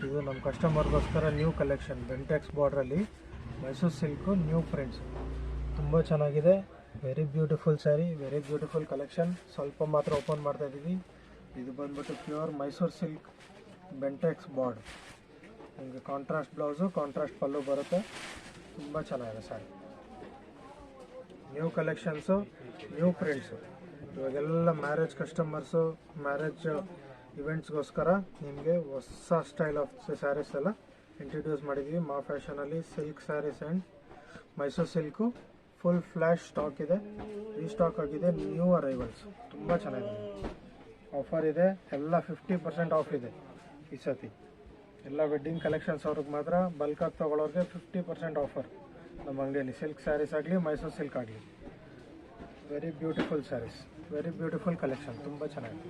ಇದು ನಮ್ಮ ಕಸ್ಟಮರ್ಗೋಸ್ಕರ ನ್ಯೂ ಕಲೆಕ್ಷನ್ ಬೆಂಟೆಕ್ಸ್ ಬಾರ್ಡ್ರಲ್ಲಿ ಮೈಸೂರು ಸಿಲ್ಕು ನ್ಯೂ ಪ್ರಿಂಟ್ಸ್ ತುಂಬ ಚೆನ್ನಾಗಿದೆ. Very beautiful sari, very beautiful collection. ಸ್ವಲ್ಪ ಮಾತ್ರ ಓಪನ್ ಮಾಡ್ತಾ ಇದ್ದೀವಿ. ಇದು ಬಂದ್ಬಿಟ್ಟು pure Mysuru silk Bentex border. ನಿಮಗೆ ಕಾಂಟ್ರಾಸ್ಟ್ ಬ್ಲೌಸು, ಕಾಂಟ್ರಾಸ್ಟ್ ಪಲ್ಲು ಬರುತ್ತೆ. ತುಂಬ ಚೆನ್ನಾಗಿದೆ sari. New collections, new prints. ಇವಾಗೆಲ್ಲ ಮ್ಯಾರೇಜ್ ಕಸ್ಟಮರ್ಸು, ಮ್ಯಾರೇಜ್ ಇವೆಂಟ್ಸ್ಗೋಸ್ಕರ ನಿಮಗೆ ಹೊಸ ಸ್ಟೈಲ್ ಆಫ್ ಸ್ಯಾರೀಸ್ ಎಲ್ಲ ಇಂಟ್ರಡ್ಯೂಸ್ ಮಾಡಿದ್ವಿ. ಮಾ ಫ್ಯಾಷನಲ್ಲಿ silk saris and Mysuru silk full flash stock ಇದೆ, ರೀಸ್ಟಾಕ್ ಆಗಿದೆ. ನ್ಯೂ ಅರೈವಲ್ಸ್ ತುಂಬ ಚೆನ್ನಾಗಿದೆ. ಆಫರ್ ಇದೆ, ಎಲ್ಲ 50% ಆಫ್ ಇದೆ ಈ ಸತಿ. ಎಲ್ಲ ವೆಡ್ಡಿಂಗ್ ಕಲೆಕ್ಷನ್ಸ್ ಅವ್ರಿಗೆ ಮಾತ್ರ ಬಲ್ಕಾಗಿ ತೊಗೊಳೋರಿಗೆ 50% ಆಫರ್ ನಮ್ಮ ಅಂಗಡಿಯಲ್ಲಿ. ಸಿಲ್ಕ್ ಸ್ಯಾರೀಸ್ ಆಗಲಿ, ಮೈಸೂರು ಸಿಲ್ಕ್ ಆಗಲಿ. Very beautiful sarees, very beautiful collection, ತುಂಬ ಚೆನ್ನಾಗಿದೆ.